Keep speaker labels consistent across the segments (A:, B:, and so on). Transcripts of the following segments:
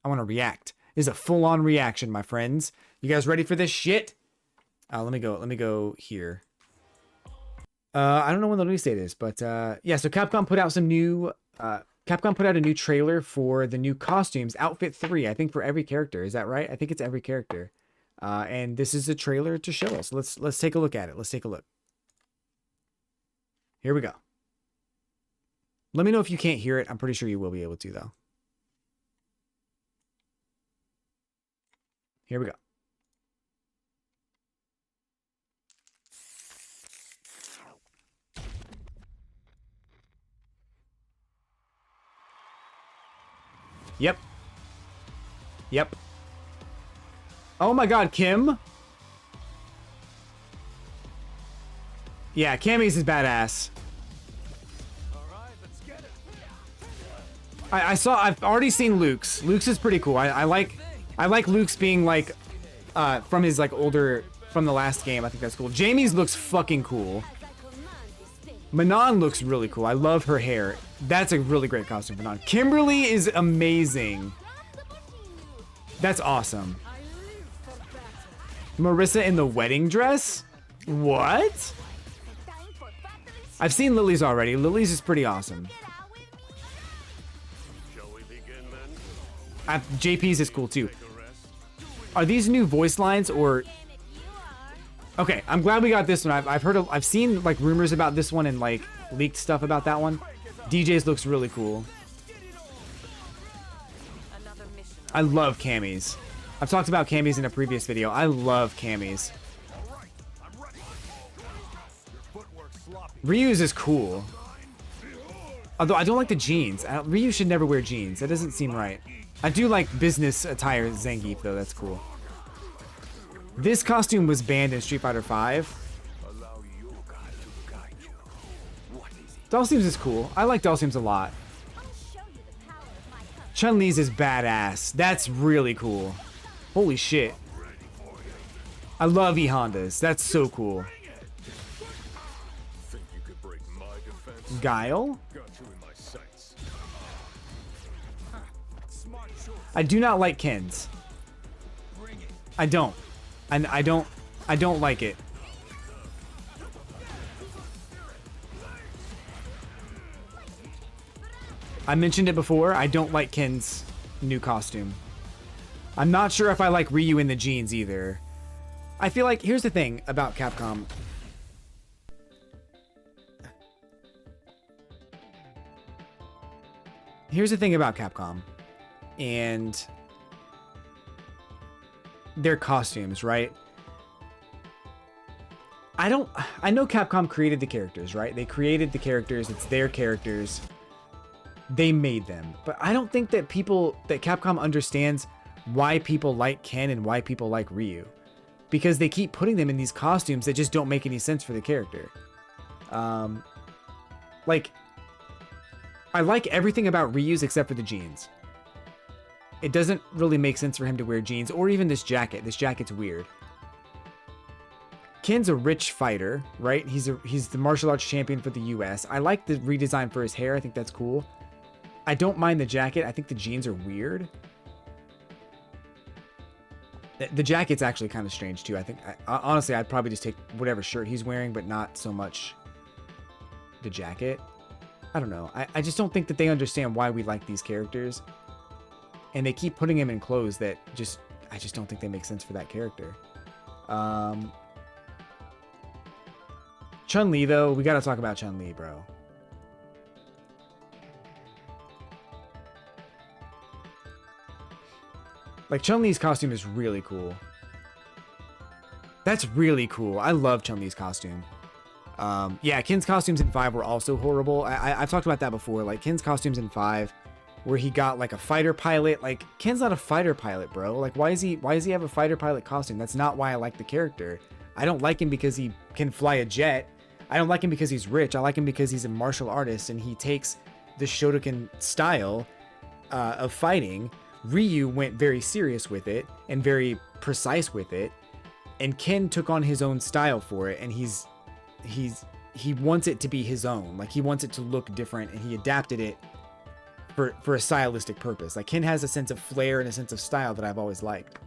A: I want to react. This is a full-on reaction, my friends. You guys ready for this shit? Let me go here. I don't know when the release date is, but yeah, so Capcom put out some new Capcom put out a new trailer for the new costumes, Outfit 3, I think for every character. Is that right? I think it's every character. And this is a trailer to show us. Let's take a look at it. Let's take a look. Here we go. Let me know if you can't hear it. I'm pretty sure you will be able to, though. Here we go. Yep. Yep. Oh my god, Kim. Yeah, Cammy's is badass. I've already seen Luke's. Luke's is pretty cool. I like Luke's being like from his like older, from the last game. I think that's cool. Jamie's looks fucking cool. Manon looks really cool. I love her hair. That's a really great costume for Manon. Kimberly is amazing. That's awesome. Marissa in the wedding dress? What? I've seen Lily's already. Lily's is pretty awesome. JP's is cool too. Are these new voice lines or... Okay, I'm glad we got this one. I've seen like rumors about this one and like leaked stuff about that one. DJ's looks really cool. I love Cammy's. I've talked about Cammy's in a previous video. I love Cammy's. Ryu's is cool. Although I don't like the jeans. Ryu should never wear jeans. That doesn't seem right. I do like business attire Zangief though. That's cool. This costume was banned in Street Fighter V. Dhalsim's is cool. I like Dhalsim's a lot. Chun-Li's is badass. That's really cool. Holy shit. I love E-Hondas. That's so cool. Guile? I do not like Ken's. I don't. And I don't like it. I mentioned it before. I don't like Ken's new costume. I'm not sure if I like Ryu in the jeans either. I feel like, here's the thing about Capcom. Here's the thing about Capcom and their costumes, right? I know Capcom created the characters, right? They created the characters. It's their characters. They made them. But I don't think that Capcom understands why people like Ken and why people like Ryu. Because they keep putting them in these costumes that just don't make any sense for the character. Like, I like everything about Ryu's except for the jeans. It doesn't really make sense for him to wear jeans or even this jacket. This jacket's weird. Ken's a rich fighter, right? He's the martial arts champion for the US. I like the redesign for his hair. I think that's cool. I don't mind the jacket. I think the jeans are weird. The jacket's actually kind of strange too. I think, honestly, I'd probably just take whatever shirt he's wearing, but not so much the jacket. I don't know. I just don't think that they understand why we like these characters. And they keep putting him in clothes that I just don't think they make sense for that character. Chun-Li, though, we gotta talk about Chun-Li, bro. Like, Chun-Li's costume is really cool. That's really cool. I love Chun-Li's costume. Yeah, Ken's costumes in 5 were also horrible. I've talked about that before. Like, Ken's costumes in 5, where he got like a fighter pilot. Like, Ken's not a fighter pilot, bro. Like, why does he have a fighter pilot costume? That's not why I like the character. I don't like him because he can fly a jet. I don't like him because he's rich. I like him because he's a martial artist and he takes the Shotokan style of fighting. Ryu went very serious with it and very precise with it, and Ken took on his own style for it, and he wants it to be his own. Like, he wants it to look different, and he adapted it for a stylistic purpose. Like Ken has a sense of flair and a sense of style that I've always liked.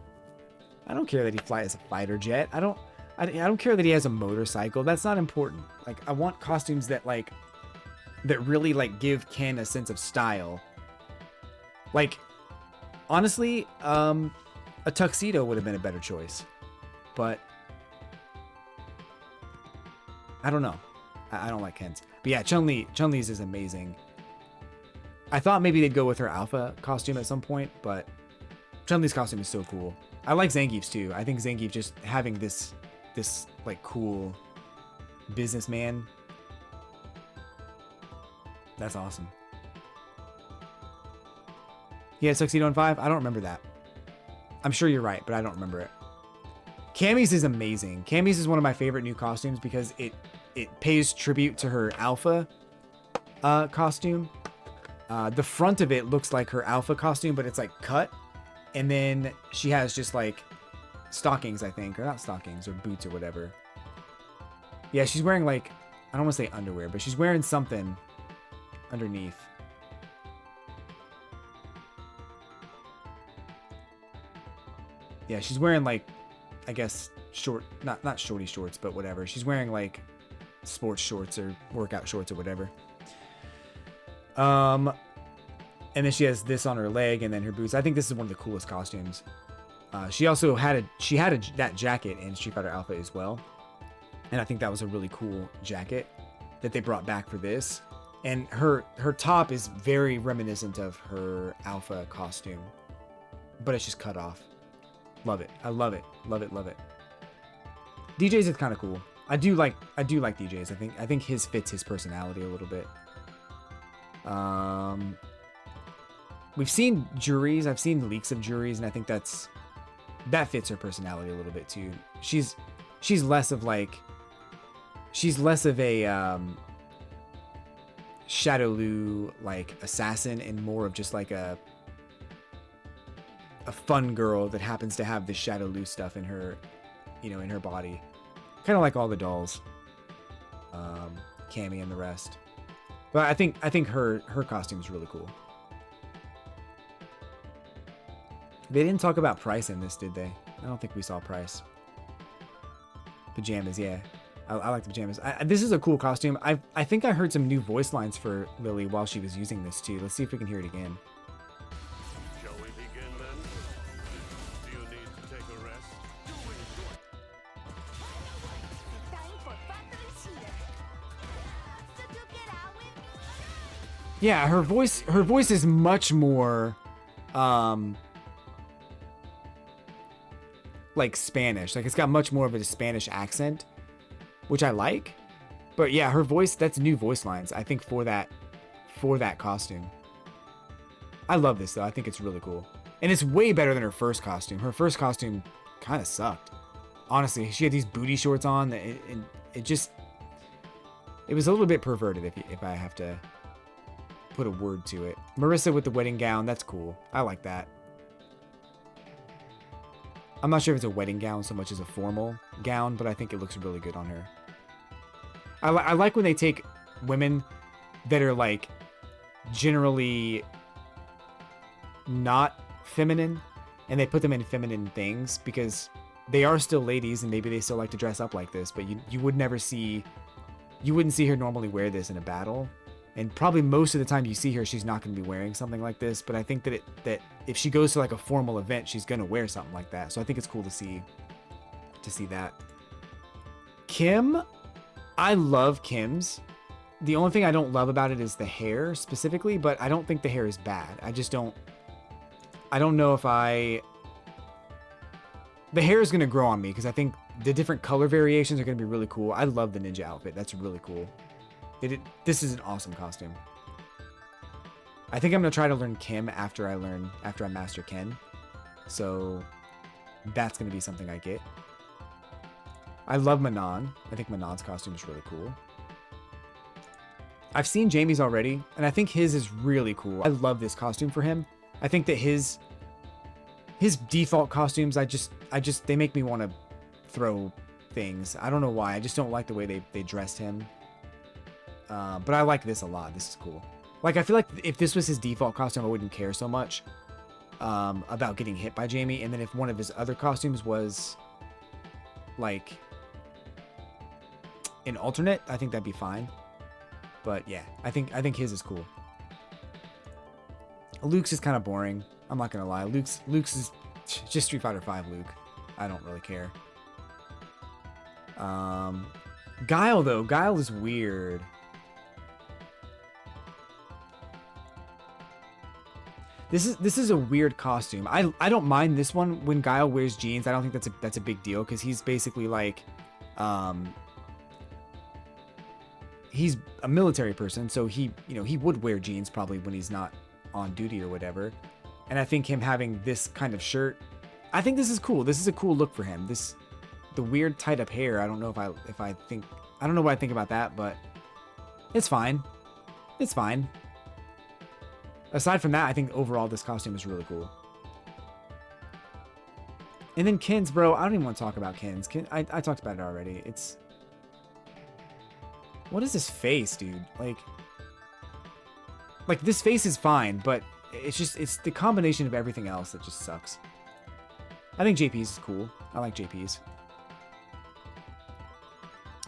A: I don't care that he flies a fighter jet. I don't care that he has a motorcycle. That's not important. Like I want costumes that like that really like give Ken a sense of style. Like honestly, a tuxedo would have been a better choice. But I don't know. I don't like Ken's. But yeah, Chun-Li's is amazing. I thought maybe they'd go with her alpha costume at some point, but Chun-Li's costume is so cool. I like Zangief's too. I think Zangief just having this like cool businessman. That's awesome. He had tuxedo in 5? I don't remember that. I'm sure you're right, but I don't remember it. Cammy's is amazing. Cammy's is one of my favorite new costumes because it pays tribute to her alpha costume. The front of it looks like her alpha costume, but it's like cut. And then she has just like stockings, I think, or not stockings, or boots or whatever. Yeah, she's wearing like, I don't want to say underwear, but she's wearing something underneath. Yeah, she's wearing like, I guess short, not shorty shorts, but whatever. She's wearing like sports shorts or workout shorts or whatever. And then she has this on her leg and then her boots. I think this is one of the coolest costumes. She also had that jacket in Street Fighter Alpha as well. And I think that was a really cool jacket that they brought back for this. And her top is very reminiscent of her Alpha costume, but it's just cut off. Love it. I love it. Love it. Love it. DJ's is kind of cool. I do like DJ's. I think his fits his personality a little bit. We've seen juries. I've seen leaks of juries, and I think that fits her personality a little bit too. She's less of a Shadowloo like assassin and more of just like a fun girl that happens to have the Shadowloo stuff in her, in her body. Kind of like all the dolls. Cammy and the rest. But I think her costume is really cool. They didn't talk about price in this, did they? I don't think we saw price. Pajamas, yeah. I like the pajamas. This is a cool costume. I think I heard some new voice lines for Lily while she was using this too. Let's see if we can hear it again.
B: Shall we begin then? Do you need to take a rest?
A: Yeah, her voice is much more like Spanish. Like it's got much more of a Spanish accent, which I like. But yeah, her voice, that's new voice lines, I think, for that costume. I love this though. I think it's really cool. And it's way better than her first costume. Her first costume kind of sucked. Honestly, she had these booty shorts on and it was a little bit perverted if I have to put a word to it. Marissa with the wedding gown, that's cool. I like that. I'm not sure if it's a wedding gown so much as a formal gown, but I think it looks really good on her. I like when they take women that are like generally not feminine and they put them in feminine things because they are still ladies and maybe they still like to dress up like this, but you wouldn't see her normally wear this in a battle. And probably most of the time you see her, she's not going to be wearing something like this. But I think that if she goes to like a formal event, she's going to wear something like that. So I think it's cool to see that. Kim, I love Kim's. The only thing I don't love about it is the hair specifically, but I don't think the hair is bad. I don't know if the hair is going to grow on me because I think the different color variations are going to be really cool. I love the ninja outfit. That's really cool. This is an awesome costume. I think I'm gonna try to learn Kim after I master Ken. So that's gonna be something I get. I love Manon. I think Manon's costume is really cool. I've seen Jamie's already, and I think his is really cool. I love this costume for him. I think that his default costumes, they make me want to throw things. I don't know why. I just don't like the way they dressed him. But I like this a lot. This is cool. Like, I feel like if this was his default costume, I wouldn't care so much about getting hit by Jamie. And then if one of his other costumes was like an alternate, I think that'd be fine. But yeah, I think his is cool. Luke's is kind of boring. I'm not gonna lie. Luke's is just Street Fighter V Luke. I don't really care. Guile though, Guile is weird. This is a weird costume. I don't mind this one when Guile wears jeans. I don't think that's a big deal because he's basically like, he's a military person, so he would wear jeans probably when he's not on duty or whatever. And I think him having this kind of shirt, I think this is cool. This is a cool look for him. The weird tied up hair. I don't know I don't know what I think about that, but it's fine. It's fine. Aside from that, I think overall this costume is really cool. And then Kins, bro. I don't even want to talk about Kins. I talked about it already. What is this face, dude? Like this face is fine, but it's the combination of everything else that just sucks. I think JP's is cool. I like JP's.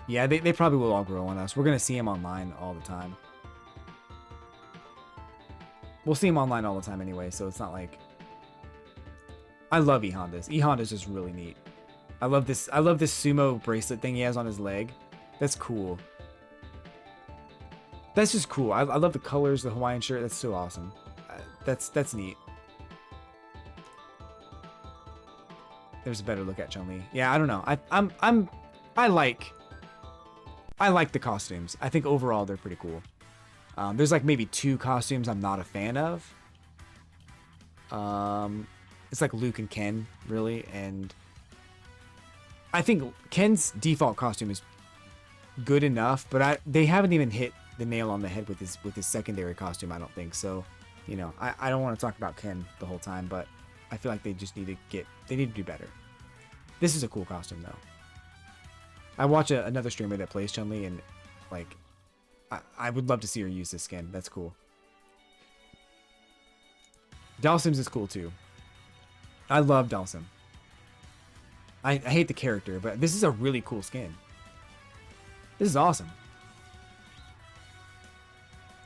A: Yeah, they probably will all grow on us. We're going to see him online all the time. We'll see him online all the time anyway, so it's not like... I love E-Honda's. E-Honda's just really neat. I love this sumo bracelet thing he has on his leg. That's cool. That's just cool. I love the colors, the Hawaiian shirt. That's so awesome. That's neat. There's a better look at Chun-Li. Yeah, I don't know. I like the costumes. I think overall they're pretty cool. There's like maybe 2 costumes I'm not a fan of. It's like Luke and Ken, really, and I think Ken's default costume is good enough, but they haven't even hit the nail on the head with his secondary costume, I don't think. So, I don't want to talk about Ken the whole time, but I feel like they just need to do better. This is a cool costume though. I watch another streamer that plays Chun-Li, and like I would love to see her use this skin. That's cool. Dalsim's is cool too. I love Dalsim. I hate the character, but this is a really cool skin. This is awesome.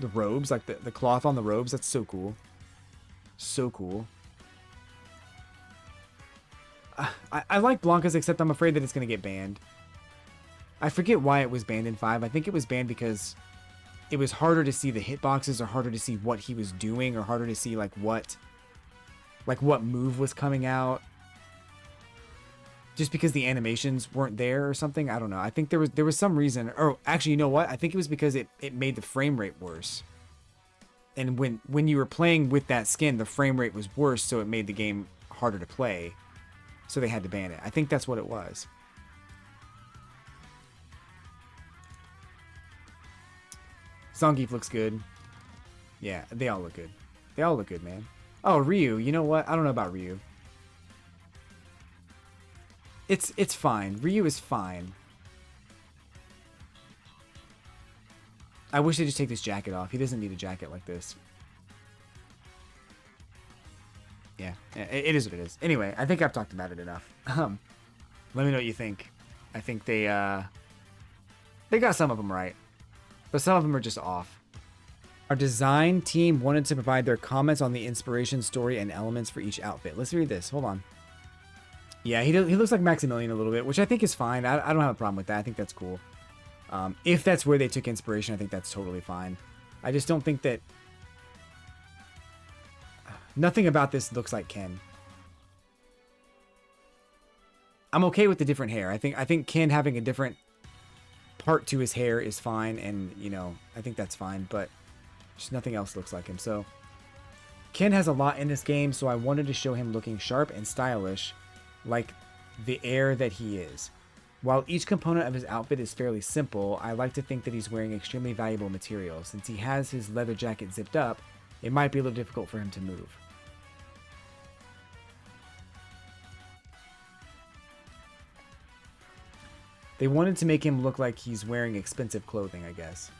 A: The robes, like the cloth on the robes, that's so cool. So cool. I like Blanca's, except I'm afraid that it's going to get banned. I forget why it was banned in 5. I think it was banned because it was harder to see the hitboxes, or harder to see what he was doing, or harder to see like what move was coming out. Just because the animations weren't there or something. I don't know. I think there was some reason. Or actually, you know what? I think it was because it made the frame rate worse. And when you were playing with that skin, the frame rate was worse, so it made the game harder to play. So they had to ban it. I think that's what it was. Zangief looks good. Yeah, they all look good. They all look good, man. Oh, Ryu. You know what? I don't know about Ryu. It's fine. Ryu is fine. I wish they'd just take this jacket off. He doesn't need a jacket like this. Yeah, it is what it is. Anyway, I think I've talked about it enough. Let me know what you think. I think they got some of them right, but some of them are just off. Our design team wanted to provide their comments on the inspiration, story, and elements for each outfit. Let's read this. Hold on. Yeah, he looks like Maximilian a little bit, which I think is fine. I don't have a problem with that. I think that's cool. If that's where they took inspiration, I think that's totally fine. I just don't think that... Nothing about this looks like Ken. I'm okay with the different hair. I think Ken having a different part to his hair is fine, and, I think that's fine, but just nothing else looks like him. So, Ken has a lot in this game, so I wanted to show him looking sharp and stylish, like the heir that he is. While each component of his outfit is fairly simple, I like to think that he's wearing extremely valuable material. Since he has his leather jacket zipped up, it might be a little difficult for him to move. They wanted to make him look like he's wearing expensive clothing, I guess.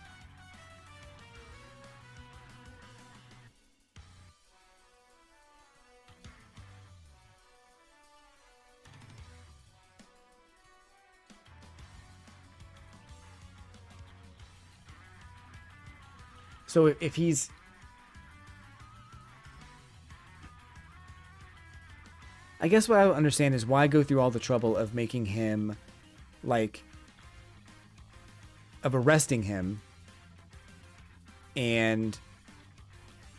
A: So if he's... I guess what I don't understand is why go through all the trouble of making him, like, of arresting him and,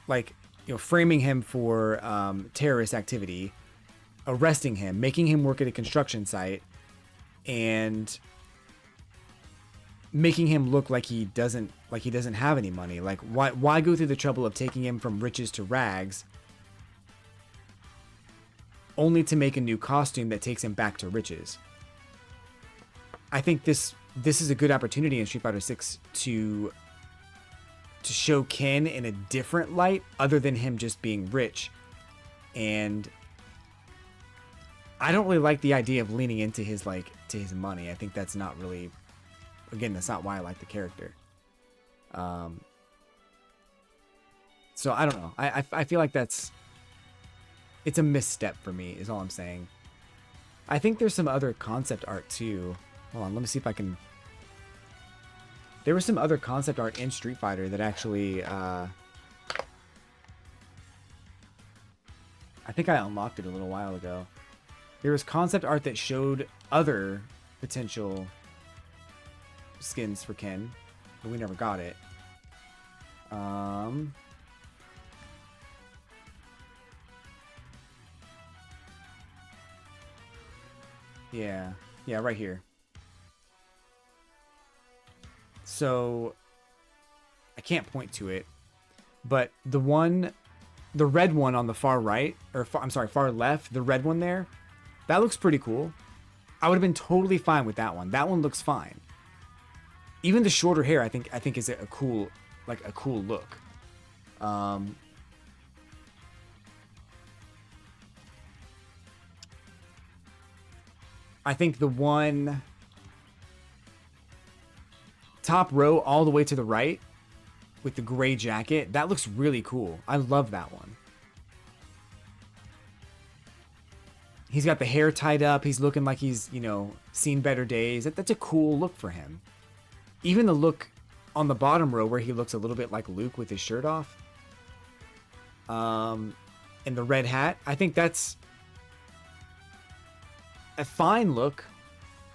A: like, you know, framing him for terrorist activity, arresting him, making him work at a construction site, and making him look like he doesn't have any money. Like, why go through the trouble of taking him from riches to rags only to make a new costume that takes him back to riches? I think this is a good opportunity in Street Fighter 6 to show Ken in a different light other than him just being rich. And I don't really like the idea of leaning into his money. I think that's not really, again, that's not why I like the character. So I don't know. I feel like it's a misstep for me, is all I'm saying. I think there's some other concept art too. Hold on, let me see if I can... There was some other concept art in Street Fighter that actually... I think I unlocked it a little while ago. There was concept art that showed other potential skins for Ken, but we never got it. Yeah, right here. So I can't point to it, but the red one on the far right, or far left, the red one there, that looks pretty cool. I would have been totally fine with that one. That one looks fine. Even the shorter hair, I think is a cool look. I think the one top row all the way to the right with the gray jacket, that looks really cool. I love that one. He's got the hair tied up. He's looking like he's, you know, seen better days. That's a cool look for him. Even the look on the bottom row where he looks a little bit like Luke with his shirt off. And the red hat. I think that's a fine look.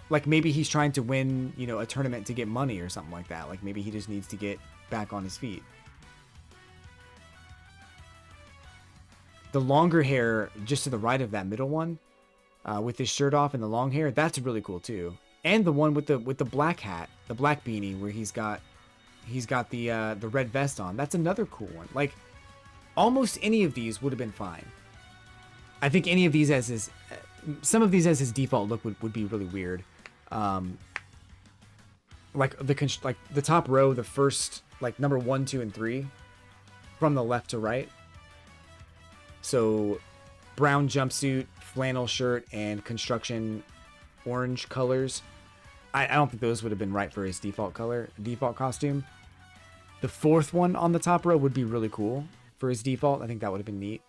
A: Like maybe he's trying to win, you know, a tournament to get money or something like that. Like maybe he just needs to get back on his feet. The longer hair just to the right of that middle one, with his shirt off and the long hair, that's really cool too. And the one with the black hat, the black beanie where he's got the red vest on. That's another cool one. Like almost any of these would have been fine. I think any of these as his, some of these as his default look would be really weird. Like the top row, the first, like number 1, 2, and 3 from the left to right. So brown jumpsuit, flannel shirt, and construction orange colors. I don't think those would have been right for his default costume. The fourth one on the top row would be really cool for his default. I think that would have been neat.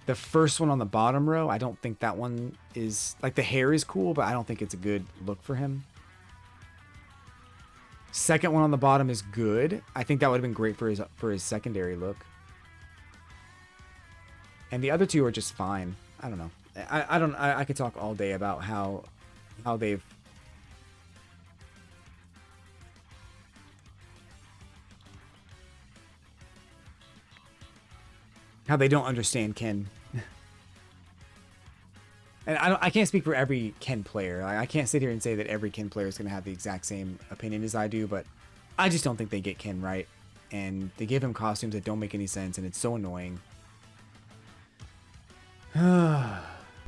A: The first one on the bottom row, I don't think that one is... Like, the hair is cool, but I don't think it's a good look for him. Second one on the bottom is good. I think that would have been great for his secondary look. And the other two are just fine. I don't know. I could talk all day about how they've... How they don't understand Ken. And I can't speak for every Ken player. I can't sit here and say that every Ken player is going to have the exact same opinion as I do, but I just don't think they get Ken right. And they give him costumes that don't make any sense, and it's so annoying.